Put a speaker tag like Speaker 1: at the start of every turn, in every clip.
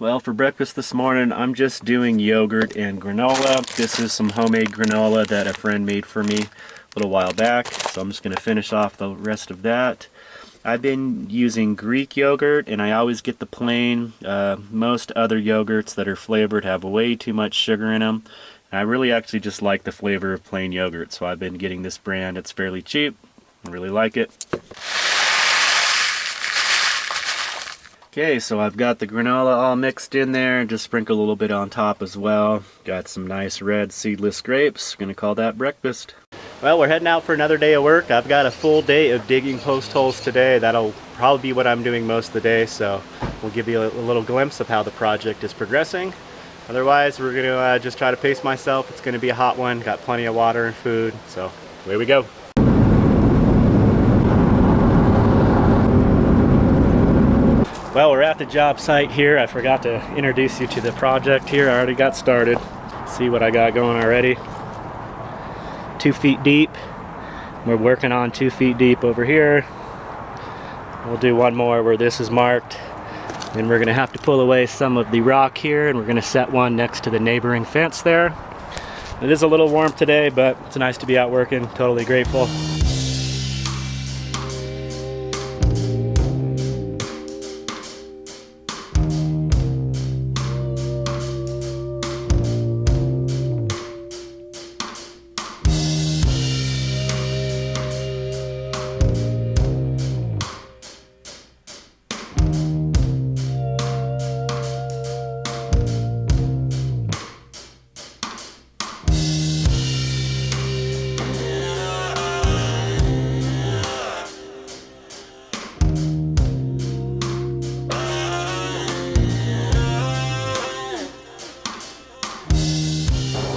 Speaker 1: Well, for breakfast this morning, I'm just doing yogurt and granola. This is some homemade granola that a friend made for me a little while back, so I'm just going to finish off the rest of that. I've been using Greek yogurt, and I always get the plain. Most other yogurts that are flavored have way too much sugar in them. And I really actually just like the flavor of plain yogurt, so I've been getting this brand. It's fairly cheap. I really like it. Okay, so I've got the granola all mixed in there, just sprinkle a little bit on top as well. Got some nice red seedless grapes. Gonna call that breakfast. Well, we're heading out for another day of work. I've got a full day of digging post holes today. That'll probably be what I'm doing most of the day, so we'll give you a little glimpse of how the project is progressing. Otherwise, we're gonna just try to pace myself. It's gonna be a hot one. Got plenty of water and food, so away we go. Well, we're at the job site here. I forgot to introduce you to the project here. I already got started. See what I got going already. 2 feet deep. We're working on 2 feet deep over here. We'll do one more where this is marked. Then we're gonna have to pull away some of the rock here, and we're gonna set one next to the neighboring fence there. It is a little warm today, but it's nice to be out working. Totally grateful.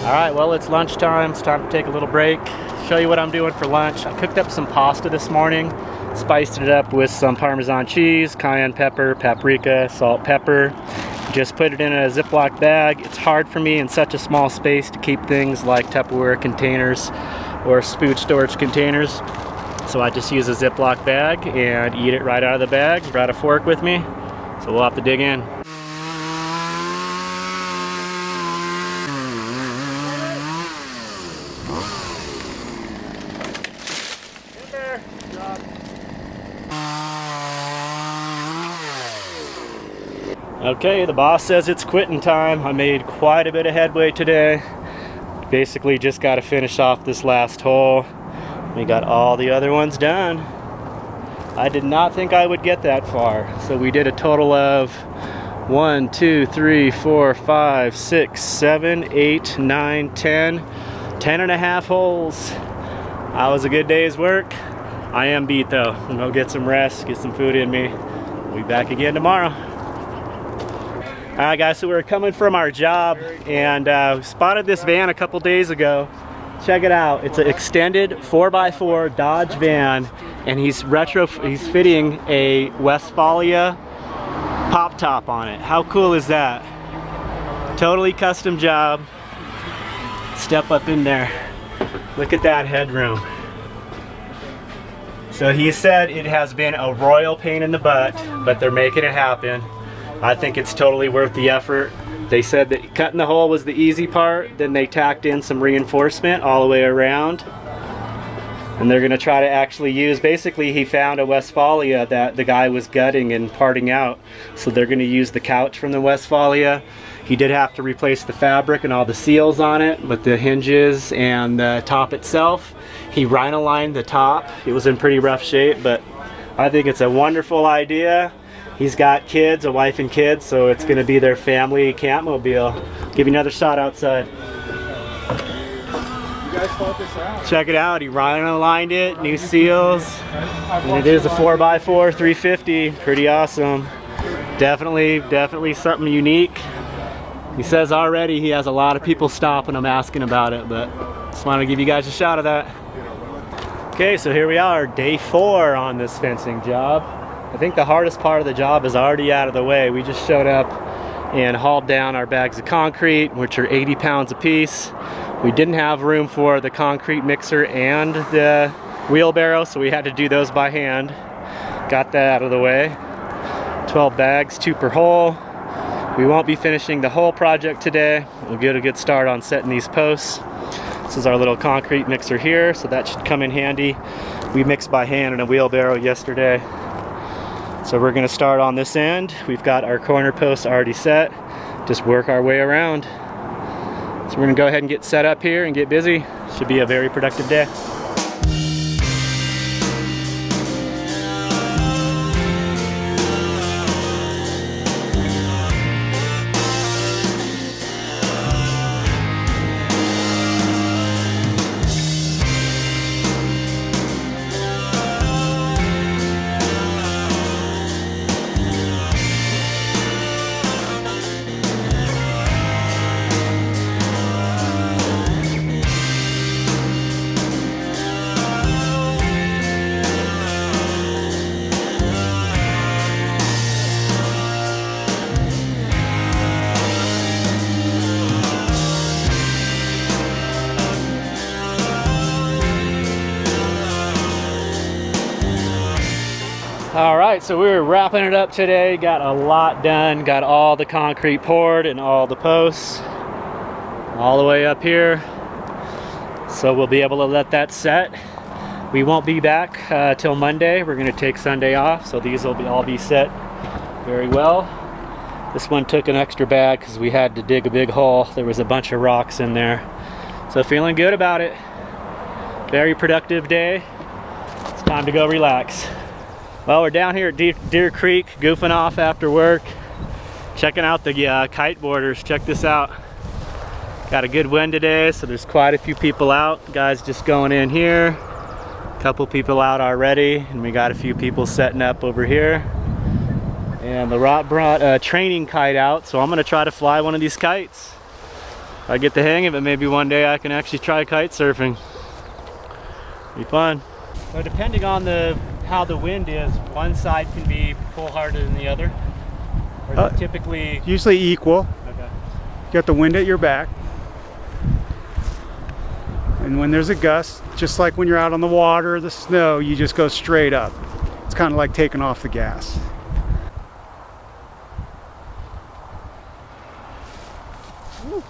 Speaker 1: Alright, well, it's lunchtime. It's time to take a little break. Show you what I'm doing for lunch. I cooked up some pasta this morning, spiced it up with some Parmesan cheese, cayenne pepper, paprika, salt, pepper. Just put it in a Ziploc bag. It's hard for me in such a small space to keep things like Tupperware containers or food storage containers. So I just use a Ziploc bag and eat it right out of the bag. Brought a fork with me, so we'll have to dig in. Okay, the boss says it's quitting time. I made quite a bit of headway today. Basically just got to finish off this last hole. We got all the other ones done. I did not think I would get that far. So we did a total of 1, 2, 3, 4, 5, 6, 7, 8, 9, 10. 10 and a half holes. That was a good day's work. I am beat though. I'm gonna get some rest, get some food in me. We'll be back again tomorrow. Alright guys, so we're coming from our job and spotted this van a couple days ago. Check it out. It's an extended 4x4 Dodge van, and he's fitting a Westfalia pop top on it. How cool is that? Totally custom job. Step up in there. Look at that headroom. So he said it has been a royal pain in the butt, but they're making it happen. I think it's totally worth the effort. They said that cutting the hole was the easy part, then they tacked in some reinforcement all the way around. And they're gonna try to actually use, basically he found a Westfalia that the guy was gutting and parting out. So they're gonna use the couch from the Westfalia. He did have to replace the fabric and all the seals on it, but the hinges and the top itself, he rhino-lined the top. It was in pretty rough shape, but I think it's a wonderful idea. He's got kids, a wife and kids, so it's gonna be their family campmobile. Give you another shot outside. You guys thought this out. Check it out, he rhino-lined it, new seals. And it is a 4x4 350, pretty awesome. Definitely something unique. He says already he has a lot of people stopping him asking about it, but just wanted to give you guys a shot of that. Okay, so here we are, day 4 on this fencing job. I think the hardest part of the job is already out of the way. We just showed up and hauled down our bags of concrete, which are 80 pounds a piece. We didn't have room for the concrete mixer and the wheelbarrow, so we had to do those by hand. Got that out of the way. 12 bags, 2 per hole. We won't be finishing the whole project today. We'll get a good start on setting these posts. This is our little concrete mixer here, so that should come in handy. We mixed by hand in a wheelbarrow yesterday. So we're gonna start on this end. We've got our corner posts already set. Just work our way around. So we're gonna go ahead and get set up here and get busy. Should be a very productive day. All right, so we're wrapping it up today. Got a lot done. Got all the concrete poured and all the posts all the way up here. So we'll be able to let that set. We won't be back till Monday. We're gonna take Sunday off, so these will all be set very well. This one took an extra bag because we had to dig a big hole. There was a bunch of rocks in there. So feeling good about it. Very productive day. It's time to go relax. Well, we're down here at Deer Creek, goofing off after work, checking out the kite boarders. Check this out. Got a good wind today, so there's quite a few people out. Guys just going in here. A couple people out already, and we got a few people setting up over here. And the Rot brought a training kite out, so I'm gonna try to fly one of these kites. If I get the hang of it, maybe one day I can actually try kite surfing. Be fun. So depending on how the wind is, one side can be pull harder than the other? Or is it typically...
Speaker 2: Usually equal.
Speaker 1: Okay.
Speaker 2: You got the wind at your back. And when there's a gust, just like when you're out on the water or the snow, you just go straight up. It's kind of like taking off the gas.
Speaker 1: Woo.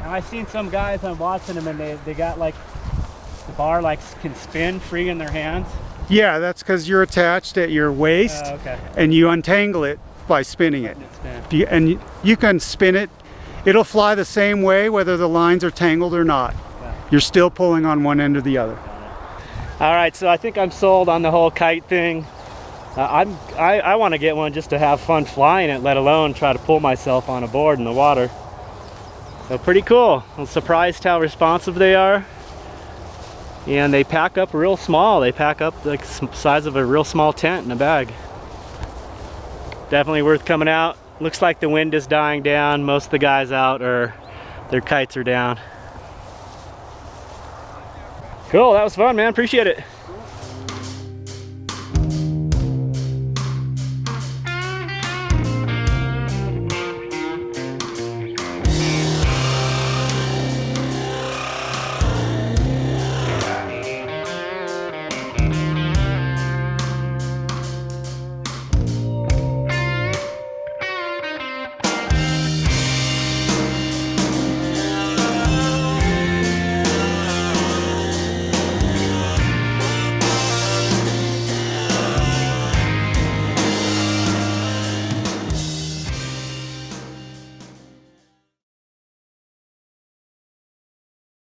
Speaker 1: I've seen some guys, I'm watching them, and they got like the bar can spin free in their hands.
Speaker 2: Yeah, that's because you're attached at your waist,
Speaker 1: okay.
Speaker 2: And you untangle it by spinning it. And you can spin it. It'll fly the same way whether the lines are tangled or not.
Speaker 1: Yeah.
Speaker 2: You're still pulling on one end or the other.
Speaker 1: All right, so I think I'm sold on the whole kite thing. I want to get one just to have fun flying it, let alone try to pull myself on a board in the water. So pretty cool. I'm surprised how responsive they are. And they pack up real small. They pack up like the size of a real small tent in a bag. Definitely worth coming out. Looks like the wind is dying down. Most of the guys out their kites are down. Cool, that was fun, man. Appreciate it.